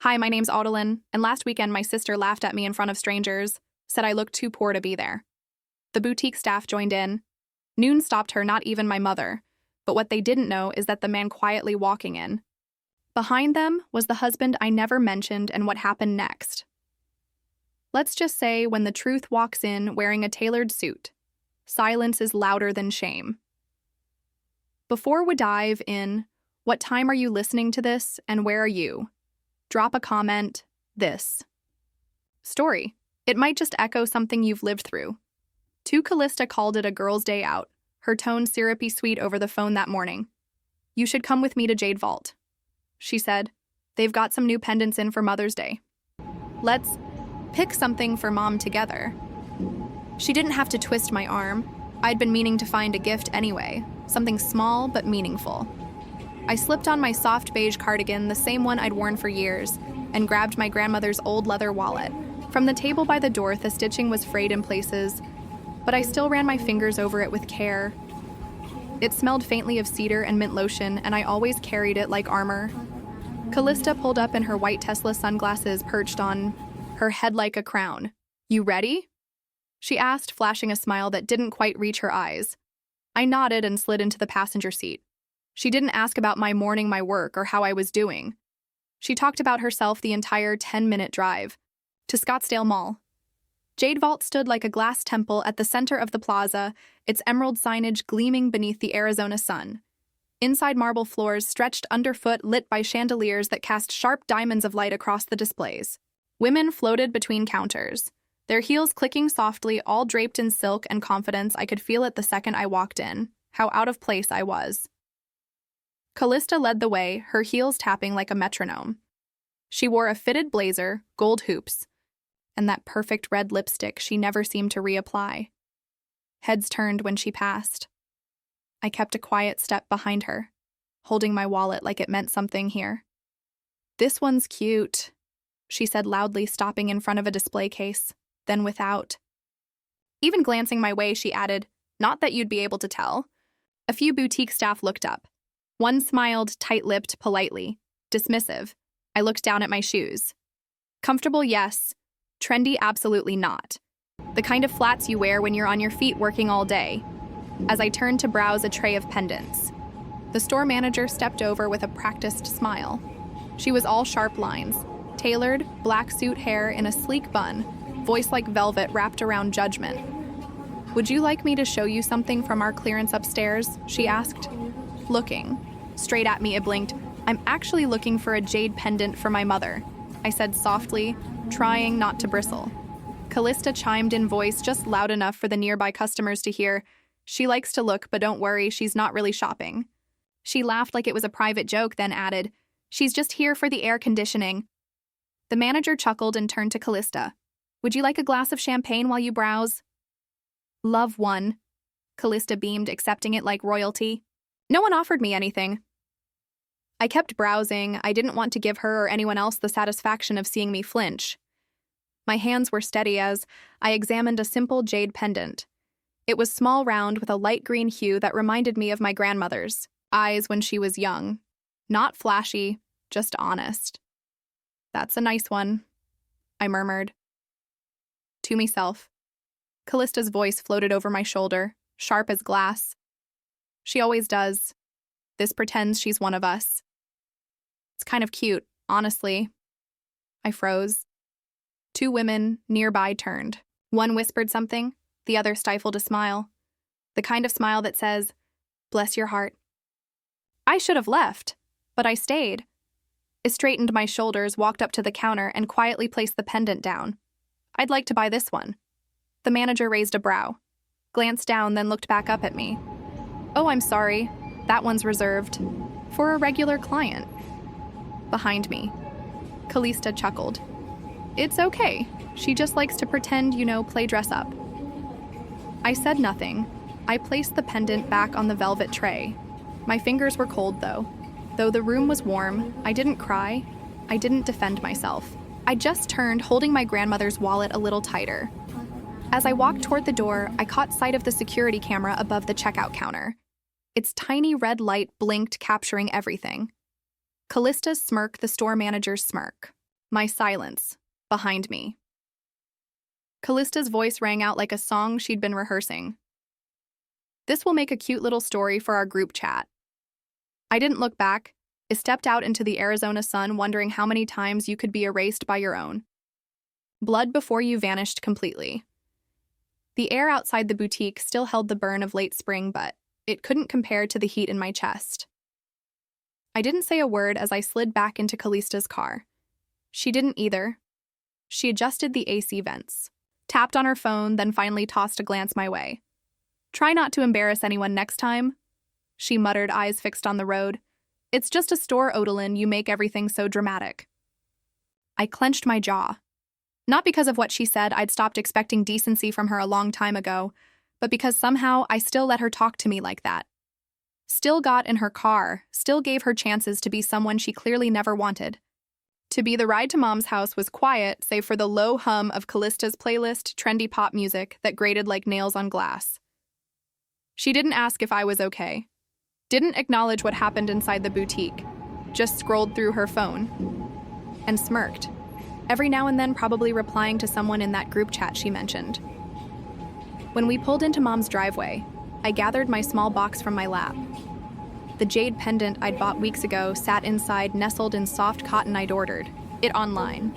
Hi, my name's Audalyn, and last weekend my sister laughed at me in front of strangers, said I looked too poor to be there. The boutique staff joined in. Noon stopped her, not even my mother, but what they didn't know is that the man quietly walking in. Behind them was the husband I never mentioned and what happened next. Let's just say when the truth walks in wearing a tailored suit, silence is louder than shame. Before we dive in, what time are you listening to this and where are you? Drop a comment, this story. It might just echo something you've lived through. Callista called it a girl's day out, her tone syrupy sweet over the phone that morning. You should come with me to Jade Vault, she said. They've got some new pendants in for Mother's Day. Let's pick something for Mom together. She didn't have to twist my arm. I'd been meaning to find a gift anyway, something small but meaningful. I slipped on my soft beige cardigan, the same one I'd worn for years, and grabbed my grandmother's old leather wallet. From the table by the door, the stitching was frayed in places, but I still ran my fingers over it with care. It smelled faintly of cedar and mint lotion, and I always carried it like armor. Callista pulled up in her white Tesla sunglasses perched on her head like a crown. You ready? She asked, flashing a smile that didn't quite reach her eyes. I nodded and slid into the passenger seat. She didn't ask about my morning, my work, or how I was doing. She talked about herself the entire 10-minute drive to Scottsdale Mall. Jade Vault stood like a glass temple at the center of the plaza, its emerald signage gleaming beneath the Arizona sun. Inside, marble floors stretched underfoot, lit by chandeliers that cast sharp diamonds of light across the displays. Women floated between counters, their heels clicking softly, all draped in silk and confidence. I could feel it the second I walked in, how out of place I was. Callista led the way, her heels tapping like a metronome. She wore a fitted blazer, gold hoops, and that perfect red lipstick she never seemed to reapply. Heads turned when she passed. I kept a quiet step behind her, holding my wallet like it meant something here. This one's cute, she said loudly, stopping in front of a display case, then without. Even glancing my way, she added, not that you'd be able to tell. A few boutique staff looked up. One smiled, tight-lipped, politely, dismissive. I looked down at my shoes. Comfortable, yes. Trendy, absolutely not. The kind of flats you wear when you're on your feet working all day. As I turned to browse a tray of pendants, the store manager stepped over with a practiced smile. She was all sharp lines, tailored, black suit hair in a sleek bun, voice like velvet wrapped around judgment. Would you like me to show you something from our clearance upstairs? She asked. Looking straight at me, it blinked. I'm actually looking for a jade pendant for my mother, I said softly, trying not to bristle. Callista chimed in, voice just loud enough for the nearby customers to hear. She likes to look, but don't worry, she's not really shopping. She laughed like it was a private joke, then added, she's just here for the air conditioning. The manager chuckled and turned to Callista. Would you like a glass of champagne while you browse? Love one. Callista beamed, accepting it like royalty. No one offered me anything. I kept browsing. I didn't want to give her or anyone else the satisfaction of seeing me flinch. My hands were steady as I examined a simple jade pendant. It was small, round, with a light green hue that reminded me of my grandmother's eyes when she was young. Not flashy, just honest. That's a nice one, I murmured to myself. Callista's voice floated over my shoulder, sharp as glass. She always does. This pretends she's one of us. It's kind of cute, honestly. I froze. Two women nearby turned. One whispered something, the other stifled a smile. The kind of smile that says, bless your heart. I should have left, but I stayed. I straightened my shoulders, walked up to the counter, and quietly placed the pendant down. I'd like to buy this one. The manager raised a brow, glanced down, then looked back up at me. Oh, I'm sorry. That one's reserved for a regular client. Behind me, Callista chuckled. It's okay. She just likes to pretend, play dress up. I said nothing. I placed the pendant back on the velvet tray. My fingers were cold, though. Though the room was warm, I didn't cry. I didn't defend myself. I just turned, holding my grandmother's wallet a little tighter. As I walked toward the door, I caught sight of the security camera above the checkout counter. Its tiny red light blinked, capturing everything. Callista's smirk, the store manager's smirk. My silence, behind me. Callista's voice rang out like a song she'd been rehearsing. This will make a cute little story for our group chat. I didn't look back. I stepped out into the Arizona sun, wondering how many times you could be erased by your own blood before you vanished completely. The air outside the boutique still held the burn of late spring, but it couldn't compare to the heat in my chest. I didn't say a word as I slid back into Callista's car. She didn't either. She adjusted the AC vents, tapped on her phone, then finally tossed a glance my way. "Try not to embarrass anyone next time," she muttered, eyes fixed on the road. "It's just a store, Odalyn. You make everything so dramatic." I clenched my jaw. Not because of what she said, I'd stopped expecting decency from her a long time ago, but because somehow I still let her talk to me like that. Still got in her car, still gave her chances to be someone she clearly never wanted. To be the ride to Mom's house was quiet, save for the low hum of Callista's playlist, trendy pop music that grated like nails on glass. She didn't ask if I was okay. Didn't acknowledge what happened inside the boutique. Just scrolled through her phone. And smirked. Every now and then probably replying to someone in that group chat she mentioned. When we pulled into Mom's driveway, I gathered my small box from my lap. The jade pendant I'd bought weeks ago sat inside, nestled in soft cotton. I'd ordered it online.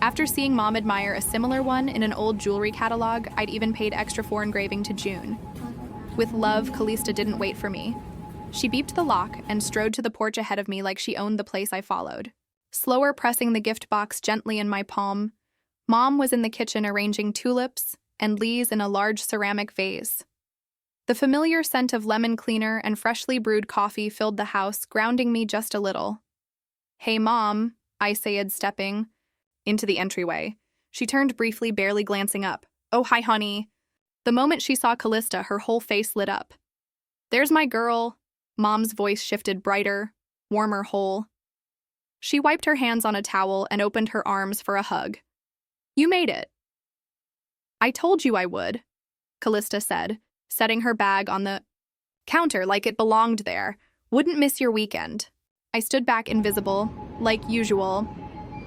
After seeing Mom admire a similar one in an old jewelry catalog, I'd even paid extra for engraving to June. With love, Callista didn't wait for me. She beeped the lock and strode to the porch ahead of me like she owned the place I followed. Slower pressing the gift box gently in my palm, Mom was in the kitchen arranging tulips and lees in a large ceramic vase. The familiar scent of lemon cleaner and freshly brewed coffee filled the house, grounding me just a little. "Hey, Mom," I said, stepping into the entryway. She turned briefly, barely glancing up. "Oh, hi, honey." The moment she saw Callista, her whole face lit up. "There's my girl." Mom's voice shifted, brighter, warmer, whole. She wiped her hands on a towel and opened her arms for a hug. "You made it." "I told you I would," Callista said, setting her bag on the counter like it belonged there. "Wouldn't miss your weekend." I stood back, invisible, like usual,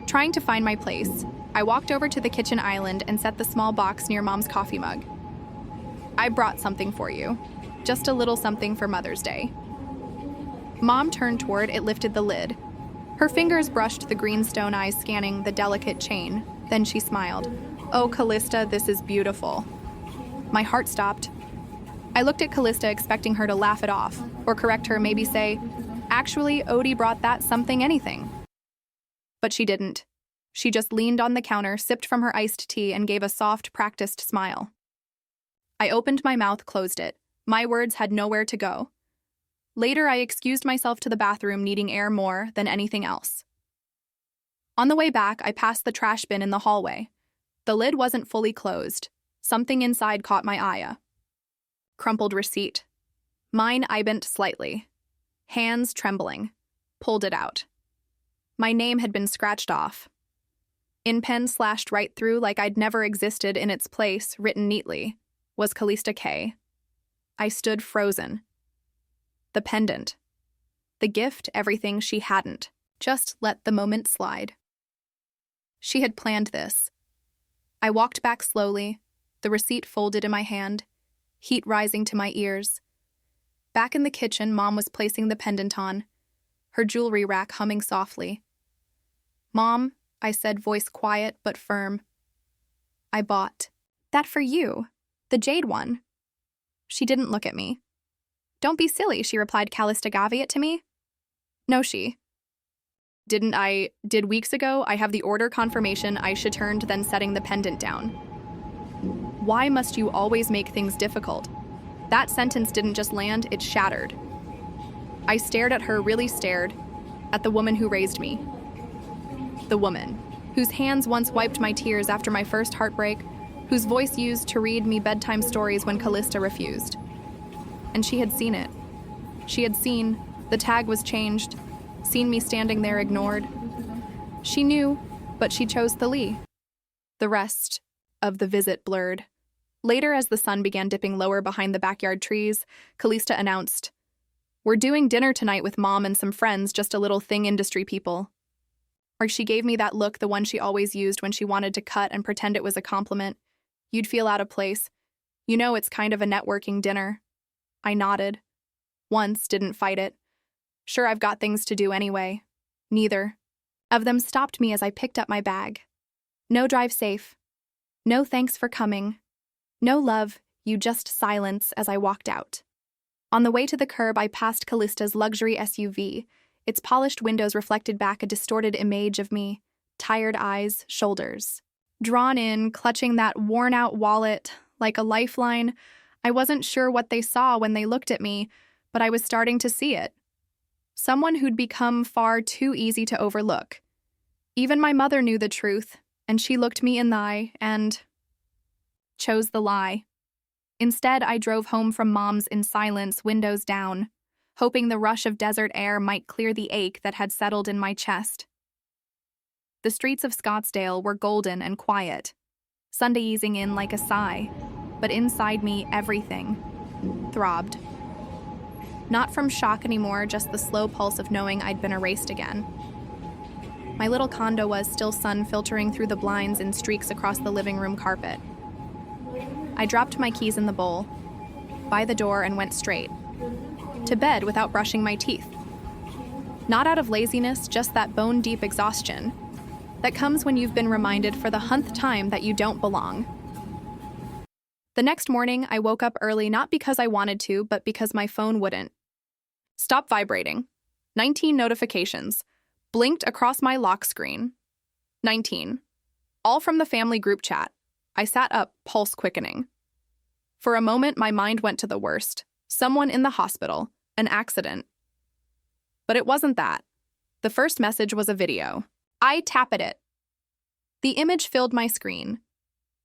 trying to find my place. I walked over to the kitchen island and set the small box near Mom's coffee mug. "I brought something for you. Just a little something for Mother's Day." Mom turned toward it, lifted the lid. Her fingers brushed the greenstone, eyes scanning the delicate chain. Then she smiled. "Oh, Callista, this is beautiful." My heart stopped. I looked at Callista, expecting her to laugh it off, or correct her, maybe say, "Actually, Odie brought that something anything." But she didn't. She just leaned on the counter, sipped from her iced tea, and gave a soft, practiced smile. I opened my mouth, closed it. My words had nowhere to go. Later, I excused myself to the bathroom, needing air more than anything else. On the way back, I passed the trash bin in the hallway. The lid wasn't fully closed. Something inside caught my eye. Crumpled receipt. Mine, I bent slightly. Hands trembling. Pulled it out. My name had been scratched off. In pen slashed right through like I'd never existed. In its place, written neatly, was Callista K. I stood frozen. The pendant. The gift, everything she hadn't. Just let the moment slide. She had planned this. I walked back slowly, the receipt folded in my hand, heat rising to my ears. Back in the kitchen, Mom was placing the pendant on, her jewelry rack humming softly. "Mom," I said, voice quiet but firm. "I bought that for you, the jade one." She didn't look at me. "Don't be silly," she replied. "Callista gave it to me." "No, she didn't. I did weeks ago. I have the order confirmation." I turned, then setting the pendant down. "Why must you always make things difficult?" That sentence didn't just land, it shattered. I stared at her, really stared, at the woman who raised me. The woman whose hands once wiped my tears after my first heartbreak, whose voice used to read me bedtime stories when Callista refused. And she had seen it. She had seen, the tag was changed, seen me standing there ignored. She knew, but she chose the Lee. The rest of the visit blurred. Later, as the sun began dipping lower behind the backyard trees, Callista announced, "We're doing dinner tonight with Mom and some friends, just a little thing, industry people." Or she gave me that look, the one she always used when she wanted to cut and pretend it was a compliment. You'd feel out of place. You know, it's kind of a networking dinner. I nodded. Once, didn't fight it. Sure, I've got things to do anyway. Neither of them stopped me as I picked up my bag. No drive safe. No thanks for coming. No love, you just silence as I walked out. On the way to the curb, I passed Callista's luxury SUV. Its polished windows reflected back a distorted image of me, tired eyes, shoulders. Drawn in, clutching that worn-out wallet like a lifeline, I wasn't sure what they saw when they looked at me, but I was starting to see it. Someone who'd become far too easy to overlook. Even my mother knew the truth, and she looked me in the eye and chose the lie. Instead, I drove home from Mom's in silence, windows down, hoping the rush of desert air might clear the ache that had settled in my chest. The streets of Scottsdale were golden and quiet, Sunday easing in like a sigh, but inside me, everything throbbed. Not from shock anymore, just the slow pulse of knowing I'd been erased again. My little condo was still sun filtering through the blinds in streaks across the living room carpet. I dropped my keys in the bowl, by the door, and went straight to bed without brushing my teeth. Not out of laziness, just that bone-deep exhaustion that comes when you've been reminded for the 100th time that you don't belong. The next morning, I woke up early not because I wanted to, but because my phone wouldn't. Stop vibrating. 19 notifications. Blinked across my lock screen. 19. All from the family group chat. I sat up, pulse quickening. For a moment, my mind went to the worst. Someone in the hospital. An accident. But it wasn't that. The first message was a video. I tapped it. The image filled my screen.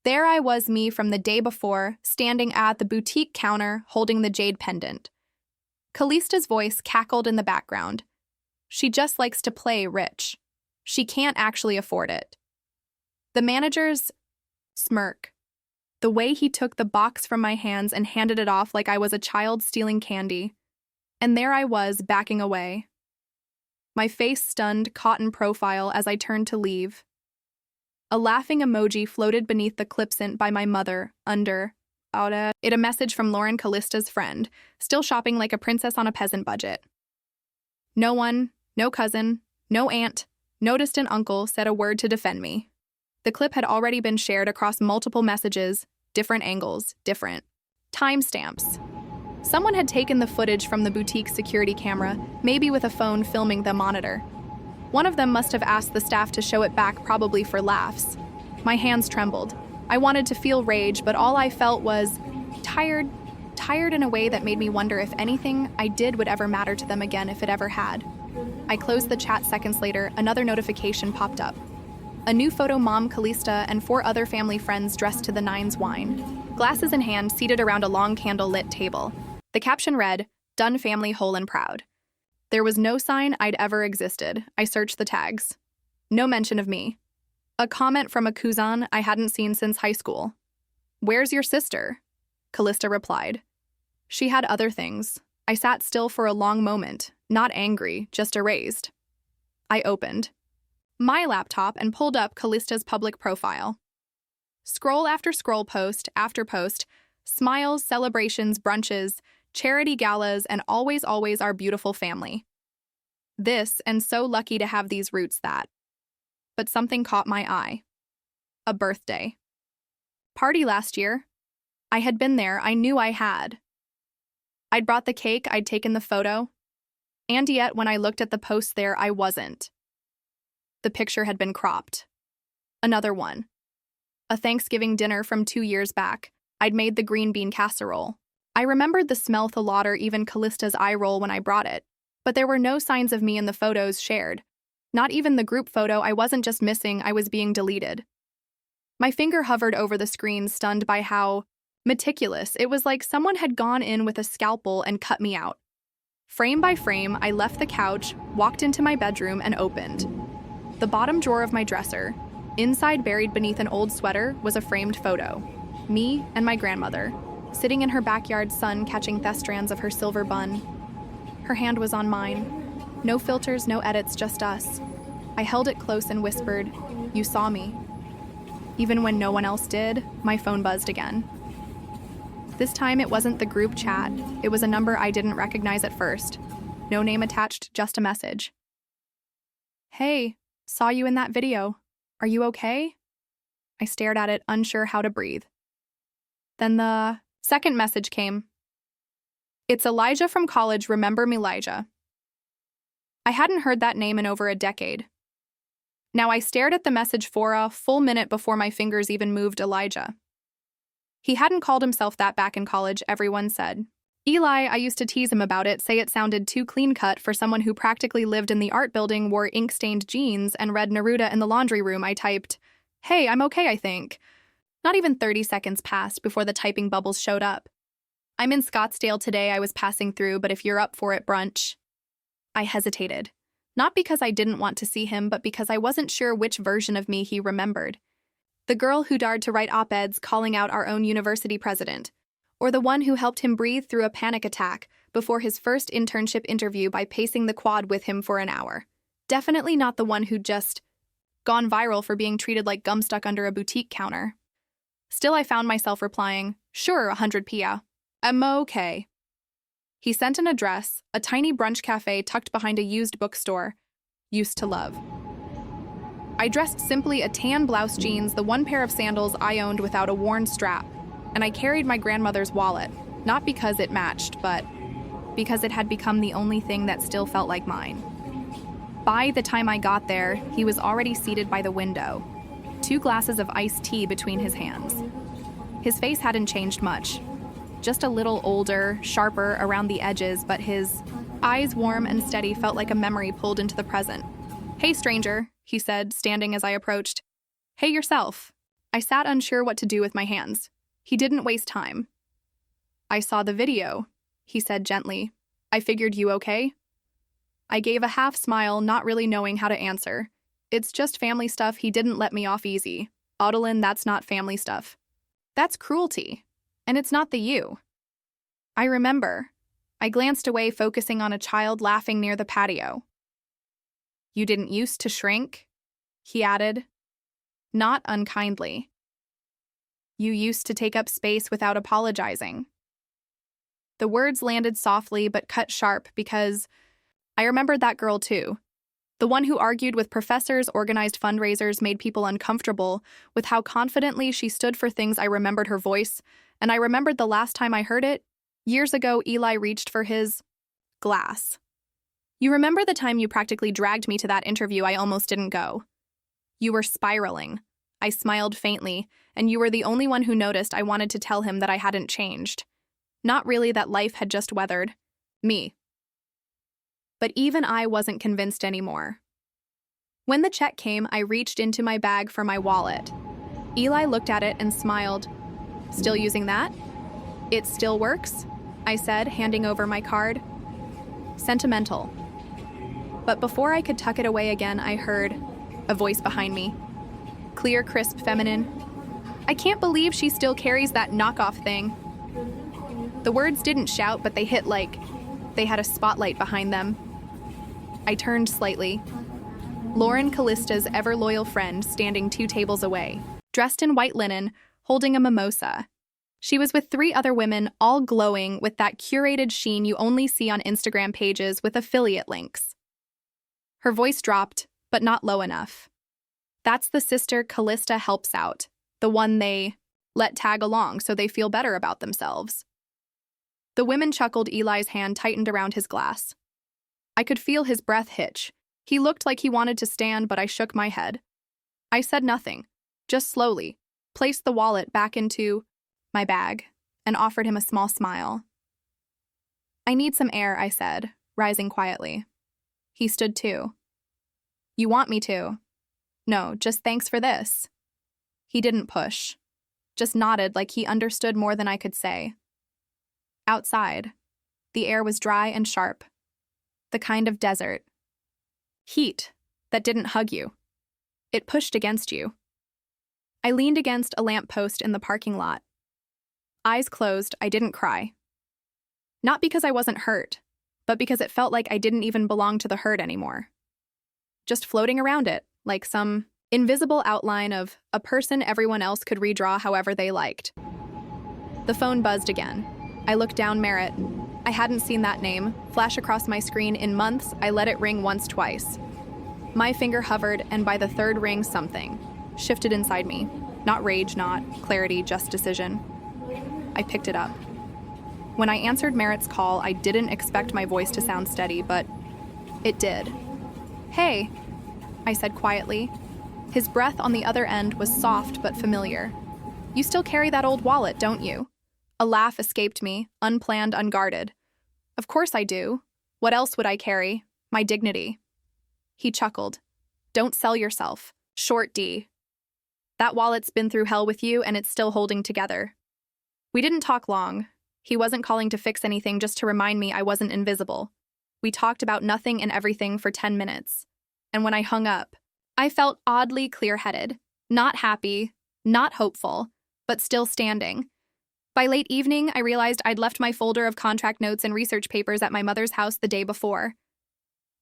There I was, me from the day before, standing at the boutique counter holding the Jade pendant. Callista's voice cackled in the background. She just likes to play rich. She can't actually afford it. The manager's smirk. The way he took the box from my hands and handed it off like I was a child stealing candy. And there I was, backing away. My face stunned, caught in profile as I turned to leave. A laughing emoji floated beneath the clip sent by my mother, under it a message from Lauren, Callista's friend, still shopping like a princess on a peasant budget. No one, no cousin, no aunt, no distant uncle said a word to defend me. The clip had already been shared across multiple messages, different angles, different timestamps. Someone had taken the footage from the boutique security camera, maybe with a phone filming the monitor. One of them must have asked the staff to show it back, probably for laughs. My hands trembled. I wanted to feel rage, but all I felt was tired in a way that made me wonder if anything I did would ever matter to them again, if it ever had. I closed the chat. Seconds later, another notification popped up. A new photo, Mom, Callista, and 4 other family friends dressed to the nines wine. Glasses in hand, seated around a long candle-lit table. The caption read, "Done family whole and proud." There was no sign I'd ever existed. I searched the tags. No mention of me. A comment from a cousin I hadn't seen since high school. "Where's your sister?" Callista replied. She had other things. I sat still for a long moment, not angry, just erased. I opened my laptop and pulled up Callista's public profile. Scroll after scroll, post after post, smiles, celebrations, brunches, charity galas, and always our beautiful family. This, and so lucky to have these roots that. But something caught my eye. A birthday party last year. I had been there, I knew I had. I'd brought the cake, I'd taken the photo. And yet, when I looked at the post there, I wasn't. The picture had been cropped. Another one. A Thanksgiving dinner from 2 years back. I'd made the green bean casserole. I remembered the smell, the laughter, even Callista's eye roll when I brought it. But there were no signs of me in the photos shared. Not even the group photo. I wasn't just missing, I was being deleted. My finger hovered over the screen, stunned by how meticulous. It was like someone had gone in with a scalpel and cut me out. Frame by frame, I left the couch, walked into my bedroom, and opened the bottom drawer of my dresser. Inside, buried beneath an old sweater, was a framed photo. Me and my grandmother, sitting in her backyard sun, catching the strands of her silver bun. Her hand was on mine. No filters, no edits, just us. I held it close and whispered, "You saw me." Even when no one else did, my phone buzzed again. This time it wasn't the group chat. It was a number I didn't recognize at first. No name attached, just a message. "Hey, saw you in that video. Are you okay?" I stared at it, unsure how to breathe. Then the second message came. "It's Elijah from college, remember me, Elijah." I hadn't heard that name in over a decade. Now I stared at the message for a full minute before my fingers even moved Elijah. He hadn't called himself that back in college, everyone said. Eli, I used to tease him about it, say it sounded too clean-cut for someone who practically lived in the art building, wore ink-stained jeans, and read Neruda in the laundry room. I typed, "Hey, I'm okay, I think." Not even 30 seconds passed before the typing bubbles showed up. "I'm in Scottsdale today, I was passing through, but if you're up for it, brunch." I hesitated. Not because I didn't want to see him, but because I wasn't sure which version of me he remembered. The girl who dared to write op-eds calling out our own university president, or the one who helped him breathe through a panic attack before his first internship interview by pacing the quad with him for an hour. Definitely not the one who'd just gone viral for being treated like gum stuck under a boutique counter. Still, I found myself replying, "Sure, 100 PA. I'm okay." He sent an address, a tiny brunch cafe tucked behind a used bookstore. Used to love. I dressed simply a tan blouse, jeans, the one pair of sandals I owned without a worn strap, and I carried my grandmother's wallet, not because it matched, but because it had become the only thing that still felt like mine. By the time I got there, he was already seated by the window, 2 glasses of iced tea between his hands. His face hadn't changed much. Just a little older, sharper around the edges, but his eyes, warm and steady, felt like a memory pulled into the present. "Hey, stranger," he said, standing as I approached. "Hey, yourself." I sat unsure what to do with my hands. He didn't waste time. "I saw the video," he said gently. "I figured you okay?" I gave a half smile, not really knowing how to answer. "It's just family stuff, he didn't let me off easy." "Audalyn, that's not family stuff. That's cruelty. And it's not the you." I remember. I glanced away, focusing on a child laughing near the patio. "You didn't used to shrink," he added, not unkindly. "You used to take up space without apologizing." The words landed softly but cut sharp because I remembered that girl too. The one who argued with professors, organized fundraisers, made people uncomfortable with how confidently she stood for things. I remembered her voice, and I remembered the last time I heard it. Years ago, Eli reached for his glass. "You remember the time you practically dragged me to that interview? I almost didn't go." "You were spiraling." I smiled faintly, and you were the only one who noticed. I wanted to tell him that I hadn't changed. Not really, that life had just weathered me. But even I wasn't convinced anymore. When the check came, I reached into my bag for my wallet. Eli looked at it and smiled. "Still using that?" "It still works," I said, handing over my card. Sentimental. But before I could tuck it away again, I heard a voice behind me. Clear, crisp, feminine. "I can't believe she still carries that knockoff thing." The words didn't shout, but they hit like they had a spotlight behind them. I turned slightly. Lauren, Callista's ever-loyal friend, standing 2 tables away, dressed in white linen, holding a mimosa. She was with 3 other women, all glowing with that curated sheen you only see on Instagram pages with affiliate links. Her voice dropped, but not low enough. "That's the sister Callista helps out, the one they let tag along so they feel better about themselves." The women chuckled. Eli's hand tightened around his glass. I could feel his breath hitch. He looked like he wanted to stand, but I shook my head. I said nothing, just slowly placed the wallet back into my bag and offered him a small smile. "I need some air," I said, rising quietly. He stood too. "You want me to?" "No, just thanks for this." He didn't push, just nodded like he understood more than I could say. Outside, the air was dry and sharp, the kind of desert heat that didn't hug you. It pushed against you. I leaned against a lamppost in the parking lot. Eyes closed, I didn't cry. Not because I wasn't hurt, but because it felt like I didn't even belong to the hurt anymore. just floating around it, like some invisible outline of a person everyone else could redraw however they liked. The phone buzzed again. I looked down Merritt. I hadn't seen that name flash across my screen in months. I let it ring once, twice. My finger hovered, and by the third ring, something shifted inside me. Not rage, not clarity, just decision. I picked it up. When I answered Merritt's call, I didn't expect my voice to sound steady, but it did. "Hey," I said quietly. His breath on the other end was soft but familiar. "You still carry that old wallet, don't you?" A laugh escaped me, unplanned, unguarded. "Of course I do. What else would I carry? My dignity." He chuckled. "Don't sell yourself. Short D. That wallet's been through hell with you, and it's still holding together." We didn't talk long. He wasn't calling to fix anything, just to remind me I wasn't invisible. We talked about nothing and everything for 10 minutes. And when I hung up, I felt oddly clear-headed. Not happy, not hopeful, but still standing. By late evening, I realized I'd left my folder of contract notes and research papers at my mother's house the day before.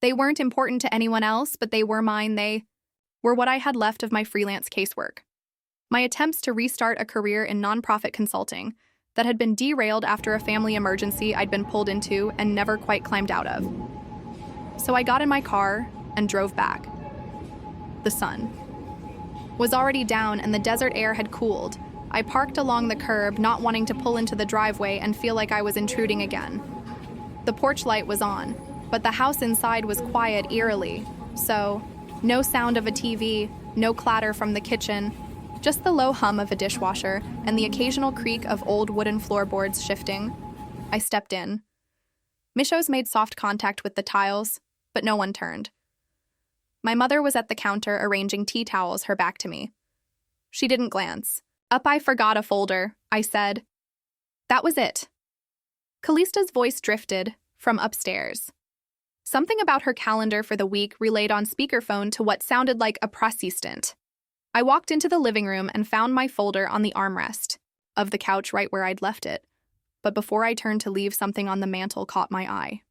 They weren't important to anyone else, but they were mine. They were what I had left of my freelance casework. My attempts to restart a career in nonprofit consulting that had been derailed after a family emergency I'd been pulled into and never quite climbed out of. So I got in my car and drove back. The sun was already down and the desert air had cooled. I parked along the curb, not wanting to pull into the driveway and feel like I was intruding again. The porch light was on, but the house inside was quiet eerily, so no sound of a TV, no clatter from the kitchen, just the low hum of a dishwasher and the occasional creak of old wooden floorboards shifting. I stepped in. Michos made soft contact with the tiles, but no one turned. My mother was at the counter arranging tea towels, her back to me. She didn't glance. "Up, I forgot a folder," I said. That was it. Callista's voice drifted from upstairs. Something about her calendar for the week relayed on speakerphone to what sounded like a assistant. I walked into the living room and found my folder on the armrest of the couch right where I'd left it, but before I turned to leave, something on the mantel caught my eye.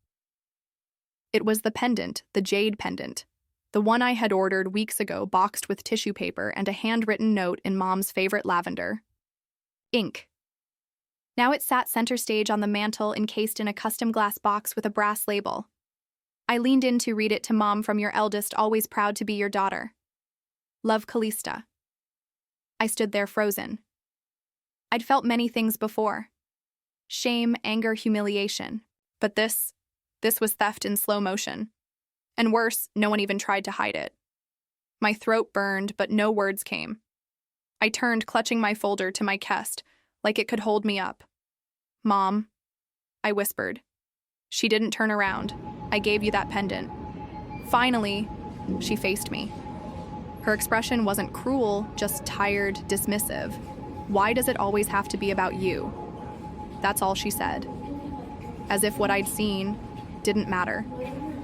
It was the pendant, the Jade pendant, the one I had ordered weeks ago, boxed with tissue paper and a handwritten note in Mom's favorite lavender. Ink. Now it sat center stage on the mantel, encased in a custom glass box with a brass label. I leaned in to read it to Mom, from your eldest, always proud to be your daughter. Love, Callista. I stood there frozen. I'd felt many things before. Shame, anger, humiliation. But this was theft in slow motion. And worse, no one even tried to hide it. My throat burned, but no words came. I turned, clutching my folder, to my chest, like it could hold me up. "Mom," I whispered. She didn't turn around. "I gave you that pendant." Finally, she faced me. Her expression wasn't cruel, just tired, dismissive. "Why does it always have to be about you?" That's all she said. As if what I'd seen didn't matter.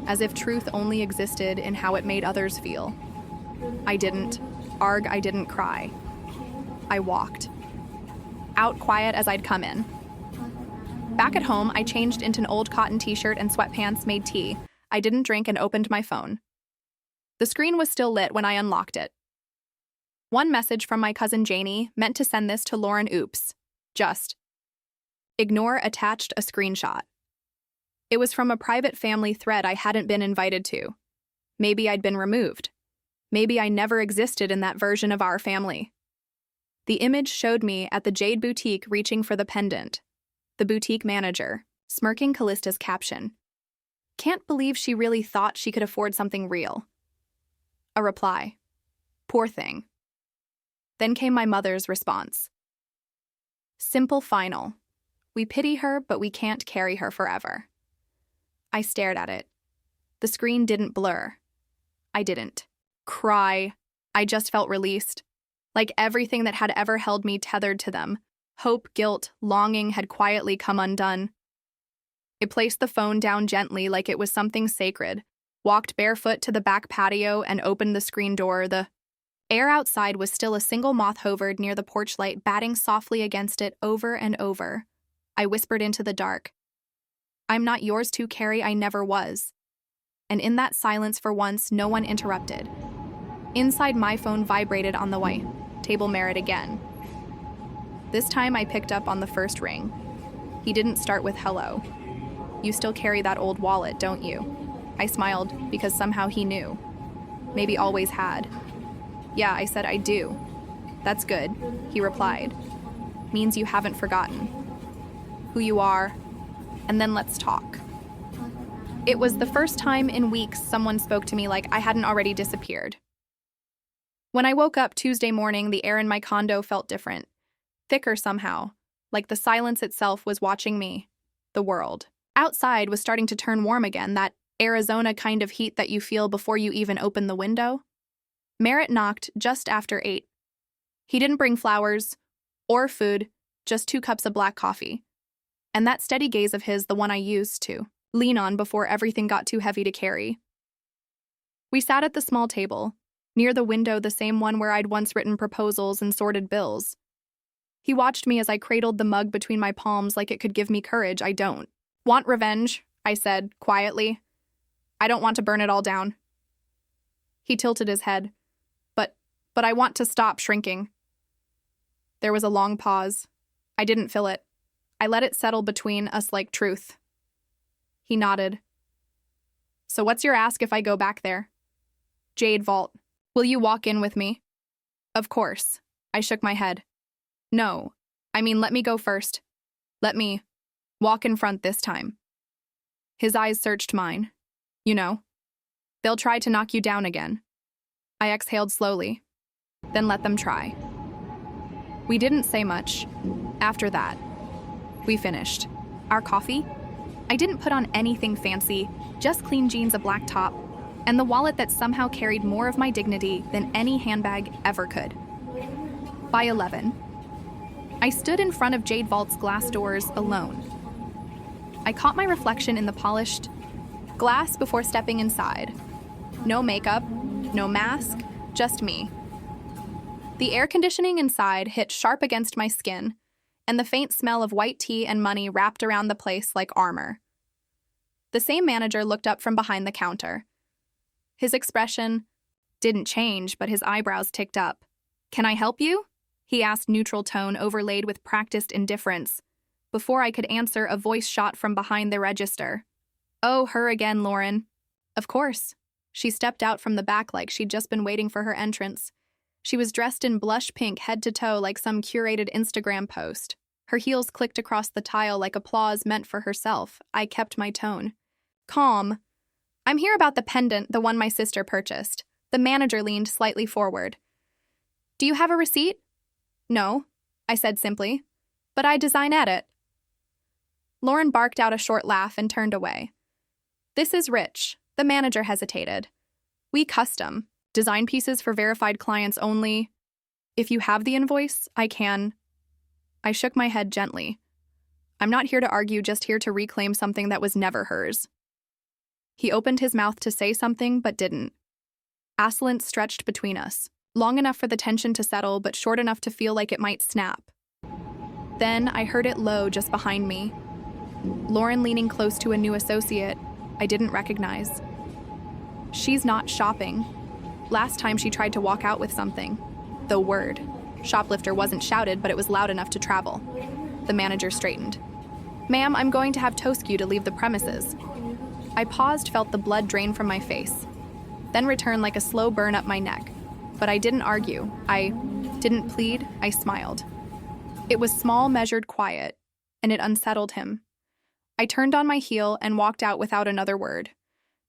As if truth only existed in how it made others feel. I didn't argue, I didn't cry. I walked. Out quiet as I'd come in. Back at home, I changed into an old cotton t-shirt and sweatpants, made tea. I didn't drink and opened my phone. The screen was still lit when I unlocked it. One message from my cousin Janie, meant to send this to Lauren. Oops. Just. Ignore, attached a screenshot. It was from a private family thread I hadn't been invited to. Maybe I'd been removed. Maybe I never existed in that version of our family. The image showed me at the Jade boutique reaching for the pendant. The boutique manager, smirking Callista's caption. Can't believe she really thought she could afford something real. A reply. Poor thing. Then came my mother's response. Simple final. We pity her, but we can't carry her forever. I stared at it. The screen didn't blur. I didn't cry. I just felt released. Like everything that had ever held me tethered to them. Hope, guilt, longing had quietly come undone. I placed the phone down gently like it was something sacred, walked barefoot to the back patio and opened the screen door. The air outside was still. A single moth hovered near the porch light, batting softly against it over and over. I whispered into the dark. I'm not yours to carry, I never was. and in that silence for once, no one interrupted. Inside, my phone vibrated on the white table. Merritt again. This time I picked up on the first ring. He didn't start with hello. You still carry that old wallet, don't you? I smiled because somehow he knew. Maybe always had. Yeah, I said I do. That's good, he replied. Means you haven't forgotten who you are, and then let's talk. It was the first time in weeks someone spoke to me like I hadn't already disappeared. When I woke up Tuesday morning, the air in my condo felt different, thicker somehow, like the silence itself was watching me, the world. Outside was starting to turn warm again, that Arizona kind of heat that you feel before you even open the window. Merritt knocked just after 8. He didn't bring flowers or food, just 2 cups of black coffee. And that steady gaze of his, the one I used to lean on before everything got too heavy to carry. We sat at the small table, near the window, the same one where I'd once written proposals and sorted bills. He watched me as I cradled the mug between my palms like it could give me courage. I don't want revenge, I said quietly. I don't want to burn it all down. He tilted his head. But I want to stop shrinking. There was a long pause. I didn't fill it. I let it settle between us like truth. He nodded. So what's your ask if I go back there? Jade Vault. Will you walk in with me? Of course. I shook my head. No. I mean, let me go first. Let me walk in front this time. His eyes searched mine. You know, they'll try to knock you down again. I exhaled slowly. Then let them try. We didn't say much. After that, we finished. Our coffee? I didn't put on anything fancy, just clean jeans, a black top, and the wallet that somehow carried more of my dignity than any handbag ever could. By 11, I stood in front of Jade Vault's glass doors alone. I caught my reflection in the polished glass before stepping inside. No makeup, no mask, just me. The air conditioning inside hit sharp against my skin, and the faint smell of white tea and money wrapped around the place like armor. The same manager looked up from behind the counter. His expression didn't change, but his eyebrows ticked up. Can I help you? He asked, neutral tone overlaid with practiced indifference. Before I could answer, a voice shot from behind the register. Oh, her again, Lauren. Of course. She stepped out from the back like she'd just been waiting for her entrance. She was dressed in blush pink head to toe like some curated Instagram post. Her heels clicked across the tile like applause meant for herself. I kept my tone. Calm. I'm here about the pendant, the one my sister purchased. The manager leaned slightly forward. Do you have a receipt? No, I said simply. But I design at it. Lauren barked out a short laugh and turned away. This is Rich. The manager hesitated. We custom design pieces for verified clients only. If you have the invoice, I can. I shook my head gently. I'm not here to argue, just here to reclaim something that was never hers. He opened his mouth to say something, but didn't. Aslant stretched between us, long enough for the tension to settle, but short enough to feel like it might snap. Then I heard it low just behind me. Lauren leaning close to a new associate I didn't recognize. She's not shopping. Last time she tried to walk out with something. The word shoplifter wasn't shouted, but it was loud enough to travel. The manager straightened. Ma'am, I'm going to have Toscu to leave the premises. I paused, felt the blood drain from my face, then return like a slow burn up my neck. But I didn't argue. I didn't plead. I smiled. It was small, measured, quiet, and it unsettled him. I turned on my heel and walked out without another word.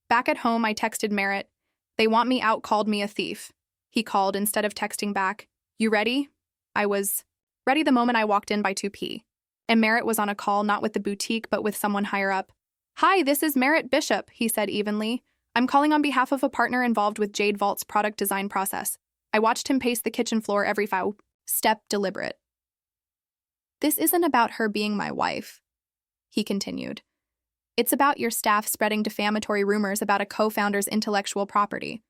Back at home, I texted Merritt. They want me out, called me a thief. He called instead of texting back. You ready? I was ready the moment I walked in by 2 p. And Merritt was on a call, not with the boutique, but with someone higher up. Hi, this is Merritt Bishop, he said evenly. I'm calling on behalf of a partner involved with Jade Vault's product design process. I watched him pace the kitchen floor every step, deliberate. This isn't about her being my wife, he continued. It's about your staff spreading defamatory rumors about a co-founder's intellectual property.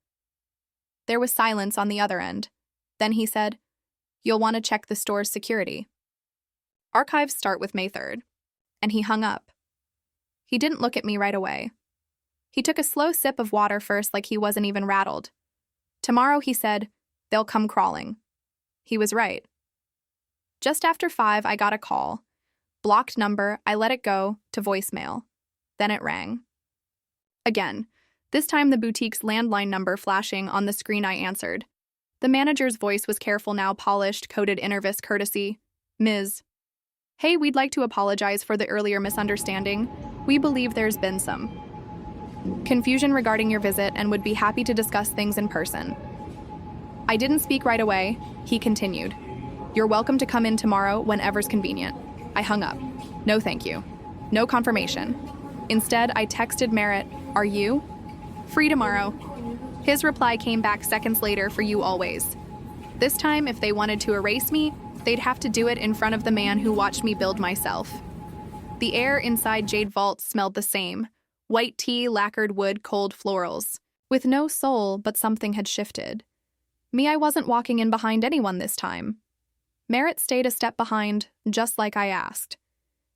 There was silence on the other end. Then he said, You'll want to check the store's security. Archives start with May 3rd. And he hung up. He didn't look at me right away. He took a slow sip of water first like he wasn't even rattled. Tomorrow, he said, they'll come crawling. He was right. Just after 5, I got a call. Blocked number, I let it go to voicemail. Then it rang. Again, this time the boutique's landline number flashing on the screen. I answered. The manager's voice was careful now, polished, coded intervis courtesy. Ms. Hey, we'd like to apologize for the earlier misunderstanding. We believe there's been some confusion regarding your visit and would be happy to discuss things in person. I didn't speak right away. He continued. You're welcome to come in tomorrow whenever's convenient. I hung up. No thank you. No confirmation. Instead, I texted Merritt, are you free tomorrow? His reply came back seconds later, for you always. This time, if they wanted to erase me, they'd have to do it in front of the man who watched me build myself. The air inside Jade Vault smelled the same. White tea, lacquered wood, cold florals. With no soul, but something had shifted. Me, I wasn't walking in behind anyone this time. Merritt stayed a step behind, just like I asked.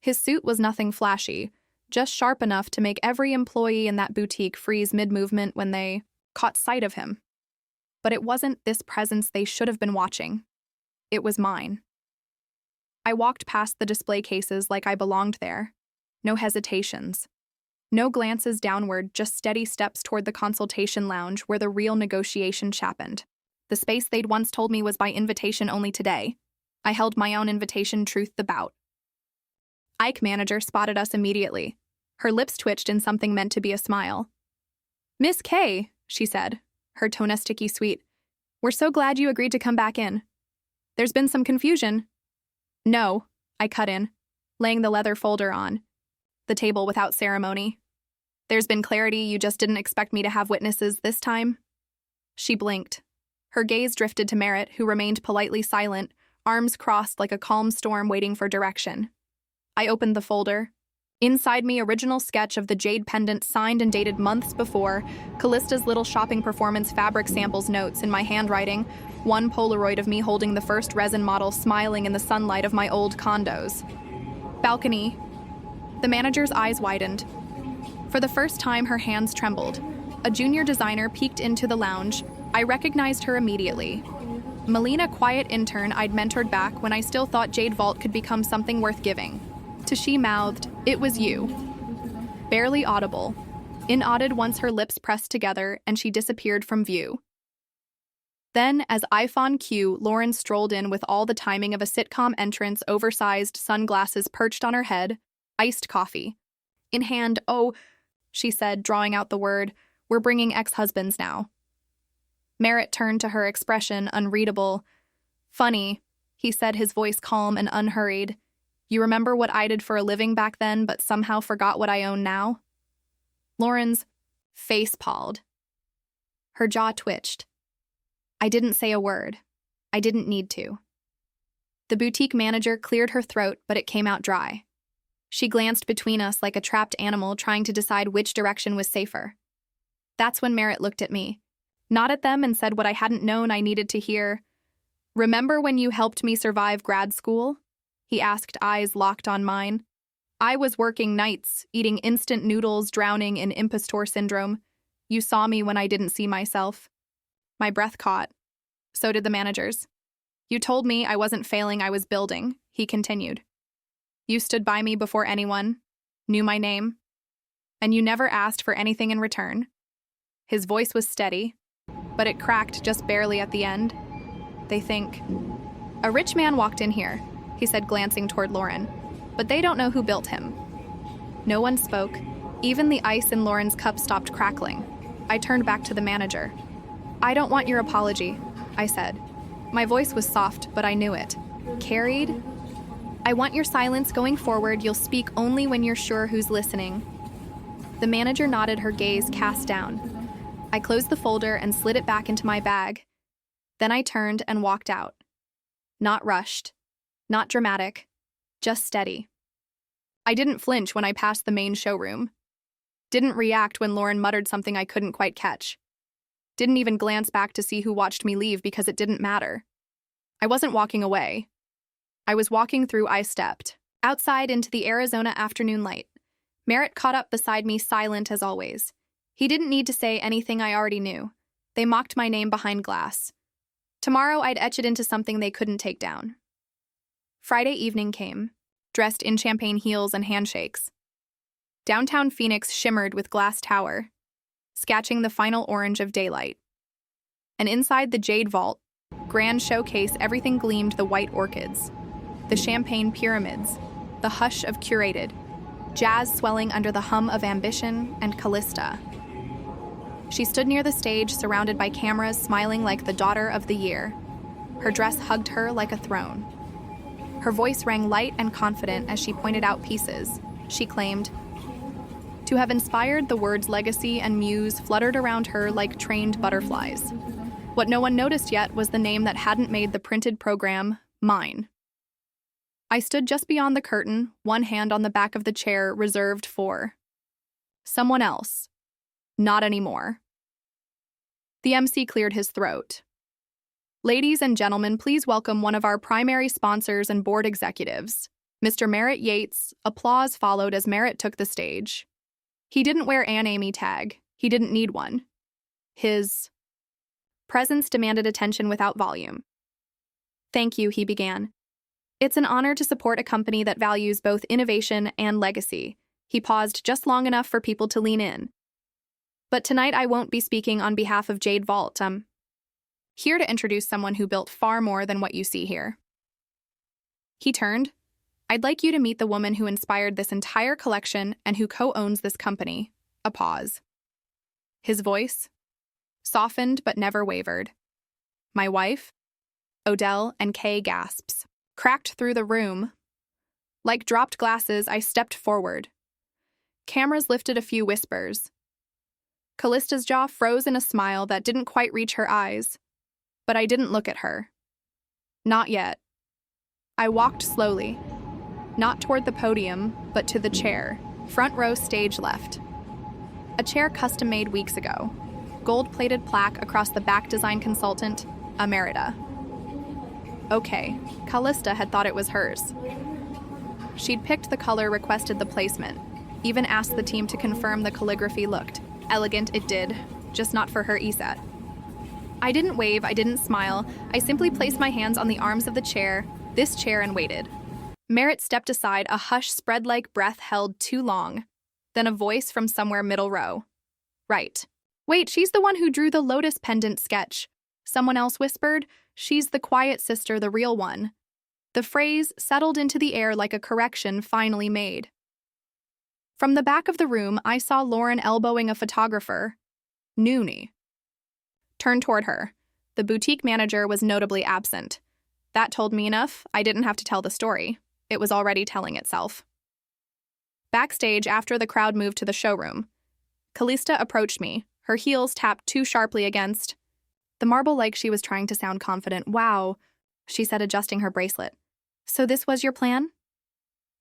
His suit was nothing flashy, just sharp enough to make every employee in that boutique freeze mid-movement when they caught sight of him. But it wasn't this presence they should have been watching. It was mine. I walked past the display cases like I belonged there. No hesitations. No glances downward, just steady steps toward the consultation lounge where the real negotiation happened. The space they'd once told me was by invitation only today. I held my own invitation truth the bout. Ike manager spotted us immediately. Her lips twitched in something meant to be a smile. Miss K, she said, her tone sticky sweet. We're so glad you agreed to come back in. There's been some confusion. No, I cut in, laying the leather folder on the table without ceremony. There's been clarity. You just didn't expect me to have witnesses this time? She blinked. Her gaze drifted to Merritt, who remained politely silent, arms crossed like a calm storm waiting for direction. I opened the folder. Inside me, original sketch of the Jade pendant signed and dated months before, Callista's little shopping performance fabric samples notes in my handwriting, one Polaroid of me holding the first resin model smiling in the sunlight of my old condos. Balcony. The manager's eyes widened. For the first time, her hands trembled. A junior designer peeked into the lounge. I recognized her immediately. Melina, quiet intern I'd mentored back when I still thought Jade Vault could become something worth giving. To she mouthed, "It was you." Barely audible. Inaudid once her lips pressed together and she disappeared from view. Then, as iPhone cue, Lauren strolled in with all the timing of a sitcom entrance, oversized sunglasses perched on her head, iced coffee. In hand, "Oh," she said, drawing out the word, "we're bringing ex-husbands now." Merritt turned to her, expression unreadable. "Funny," he said, his voice calm and unhurried. "You remember what I did for a living back then, but somehow forgot what I own now?" Lauren's face palled. Her jaw twitched. I didn't say a word. I didn't need to. The boutique manager cleared her throat, but it came out dry. She glanced between us like a trapped animal trying to decide which direction was safer. That's when Merritt looked at me, nodded at them and said what I hadn't known I needed to hear. "Remember when you helped me survive grad school?" He asked, eyes locked on mine. "I was working nights, eating instant noodles, drowning in impostor syndrome. You saw me when I didn't see myself." My breath caught. So did the manager's. "You told me I wasn't failing, I was building," he continued. "You stood by me before anyone, knew my name, and you never asked for anything in return." His voice was steady, but it cracked just barely at the end. "They think a rich man walked in here," he said, glancing toward Lauren, "but they don't know who built him." No one spoke. Even the ice in Lauren's cup stopped crackling. I turned back to the manager. "I don't want your apology," I said. My voice was soft, but I knew it. Carried? "I want your silence going forward. You'll speak only when you're sure who's listening." The manager nodded, her gaze cast down. I closed the folder and slid it back into my bag. Then I turned and walked out. Not rushed. Not dramatic. Just steady. I didn't flinch when I passed the main showroom. Didn't react when Lauren muttered something I couldn't quite catch. Didn't even glance back to see who watched me leave because it didn't matter. I wasn't walking away. I was walking through. I stepped outside into the Arizona afternoon light. Merritt caught up beside me, silent as always. He didn't need to say anything I already knew. They mocked my name behind glass. Tomorrow I'd etch it into something they couldn't take down. Friday evening came, dressed in champagne heels and handshakes. Downtown Phoenix shimmered with glass tower, sketching the final orange of daylight. And inside the Jade vault, grand showcase, everything gleamed: the white orchids, the champagne pyramids, the hush of curated, jazz swelling under the hum of ambition and Callista. She stood near the stage, surrounded by cameras, smiling like the daughter of the year. Her dress hugged her like a throne. Her voice rang light and confident as she pointed out pieces. She claimed to have inspired the words legacy and muse fluttered around her like trained butterflies. What no one noticed yet was the name that hadn't made the printed program: mine. I stood just beyond the curtain, one hand on the back of the chair reserved for someone else. Not anymore. The MC cleared his throat. Ladies and gentlemen, please welcome one of our primary sponsors and board executives, Mr. Merritt Yates. Applause followed as Merritt took the stage. He didn't wear an Amy tag. He didn't need one. His presence demanded attention without volume. Thank you, he began. It's an honor to support a company that values both innovation and legacy. He paused just long enough for people to lean in. But tonight I won't be speaking on behalf of Jade Vault. Here to introduce someone who built far more than what you see here. He turned. I'd like you to meet the woman who inspired this entire collection and who co-owns this company. A pause. His voice softened but never wavered. My wife? Odell and Kay gasps cracked through the room. Like dropped glasses, I stepped forward. Cameras lifted a few whispers. Callista's jaw froze in a smile that didn't quite reach her eyes. But I didn't look at her. Not yet. I walked slowly, not toward the podium, but to the chair, front row stage left. A chair custom-made weeks ago. Gold-plated plaque across the back, design consultant, Emerita. Okay, Callista had thought it was hers. She'd picked the color, requested the placement, even asked the team to confirm the calligraphy looked elegant. It did, just not for her ESAT. I didn't wave, I didn't smile. I simply placed my hands on the arms of the chair, this chair, and waited. Merritt stepped aside, a hush spread like breath held too long. Then a voice from somewhere middle row. Right. Wait, she's the one who drew the lotus pendant sketch. Someone else whispered, she's the quiet sister, the real one. The phrase settled into the air like a correction finally made. From the back of the room, I saw Lauren elbowing a photographer. Noonie. Turned toward her. The boutique manager was notably absent. That told me enough. I didn't have to tell the story. It was already telling itself. Backstage, after the crowd moved to the showroom, Callista approached me, her heels tapped too sharply against the marble like she was trying to sound confident. Wow, she said, adjusting her bracelet. So this was your plan?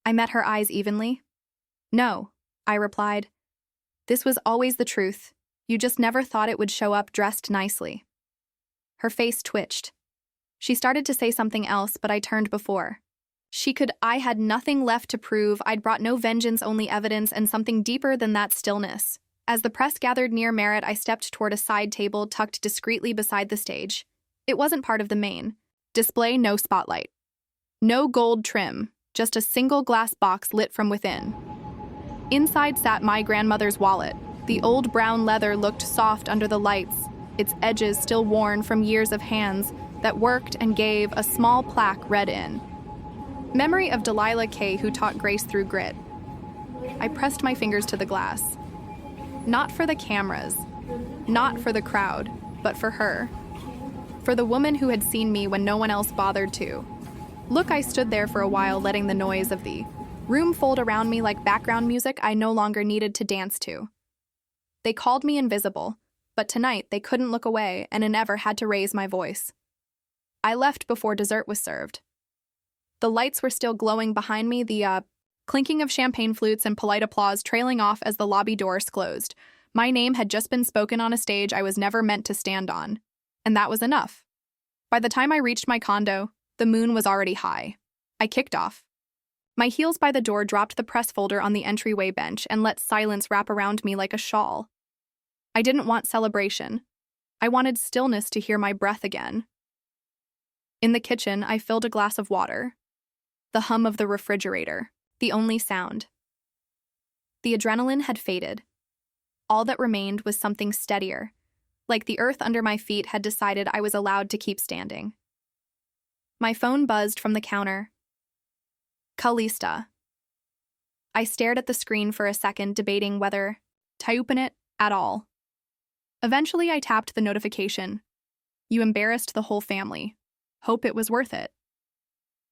I met her eyes evenly. No, I replied. This was always the truth. You just never thought it would show up dressed nicely. Her face twitched. She started to say something else, but I turned before. I had nothing left to prove. I'd brought no vengeance, only evidence, and something deeper than that: stillness. As the press gathered near Merritt, I stepped toward a side table tucked discreetly beside the stage. It wasn't part of the main display, no spotlight. No gold trim, just a single glass box lit from within. Inside sat my grandmother's wallet. The old brown leather looked soft under the lights, its edges still worn from years of hands that worked, and gave a small plaque read in. Memory of Delilah Kay, who taught grace through grit. I pressed my fingers to the glass. Not for the cameras, not for the crowd, but for her. For the woman who had seen me when no one else bothered to. Look, I stood there for a while, letting the noise of the room fold around me like background music I no longer needed to dance to. They called me invisible, but tonight they couldn't look away, and I never had to raise my voice. I left before dessert was served. The lights were still glowing behind me, the clinking of champagne flutes and polite applause trailing off as the lobby doors closed. My name had just been spoken on a stage I was never meant to stand on, and that was enough. By the time I reached my condo, the moon was already high. I kicked off. My heels by the door, dropped the press folder on the entryway bench, and let silence wrap around me like a shawl. I didn't want celebration. I wanted stillness to hear my breath again. In the kitchen, I filled a glass of water. The hum of the refrigerator, the only sound. The adrenaline had faded. All that remained was something steadier, like the earth under my feet had decided I was allowed to keep standing. My phone buzzed from the counter. Callista. I stared at the screen for a second, debating whether to open it at all. Eventually, I tapped the notification. You embarrassed the whole family. Hope it was worth it.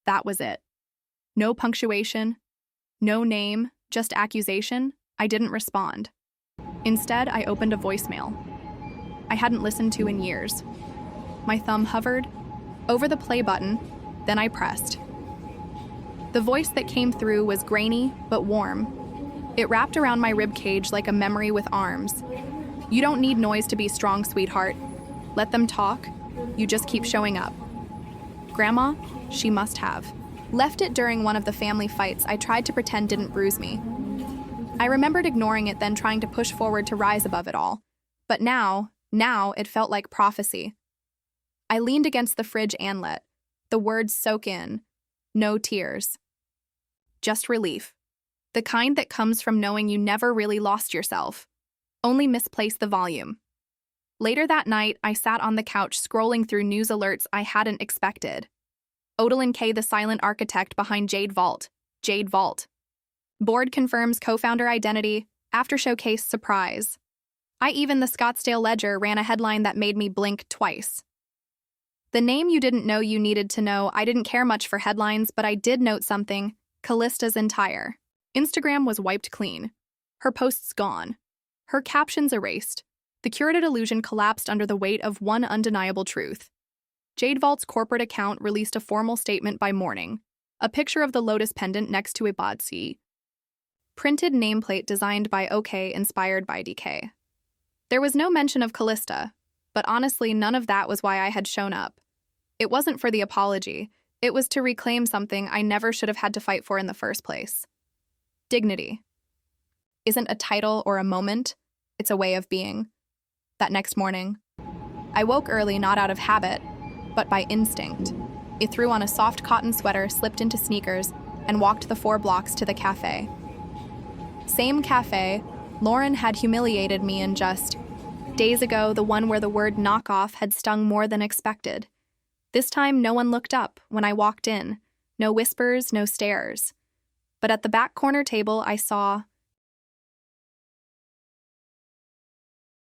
That was it. No punctuation, no name, just accusation. I didn't respond. Instead, I opened a voicemail I hadn't listened to in years. My thumb hovered over the play button, then I pressed. The voice that came through was grainy but warm. It wrapped around my ribcage like a memory with arms. You don't need noise to be strong, sweetheart. Let them talk. You just keep showing up. Grandma, she must have left it during one of the family fights I tried to pretend didn't bruise me. I remembered ignoring it, then trying to push forward to rise above it all. But now it felt like prophecy. I leaned against the fridge and let the words soak in. No tears. Just relief. The kind that comes from knowing you never really lost yourself. Only misplaced the volume. Later that night, I sat on the couch scrolling through news alerts I hadn't expected. Odalyn K., the silent architect behind Jade Vault. Jade Vault. Board confirms co-founder identity, after showcase surprise. Even the Scottsdale Ledger ran a headline that made me blink twice. The name you didn't know you needed to know. I didn't care much for headlines, but I did note something. Callista's entire Instagram was wiped clean. Her posts gone. Her captions erased. The curated illusion collapsed under the weight of one undeniable truth. Jade Vault's corporate account released a formal statement by morning, a picture of the lotus pendant next to a bodsi. Printed nameplate designed by OK, inspired by DK. There was no mention of Callista, but honestly, none of that was why I had shown up. It wasn't for the apology. It was to reclaim something I never should have had to fight for in the first place. Dignity. Isn't a title or a moment, it's a way of being. That next morning, I woke early, not out of habit, but by instinct. I threw on a soft cotton sweater, slipped into sneakers, and walked the 4 blocks to the cafe. Same cafe Lauren had humiliated me in just days ago, the one where the word knockoff had stung more than expected. This time, no one looked up when I walked in. No whispers, no stares. But at the back corner table, I saw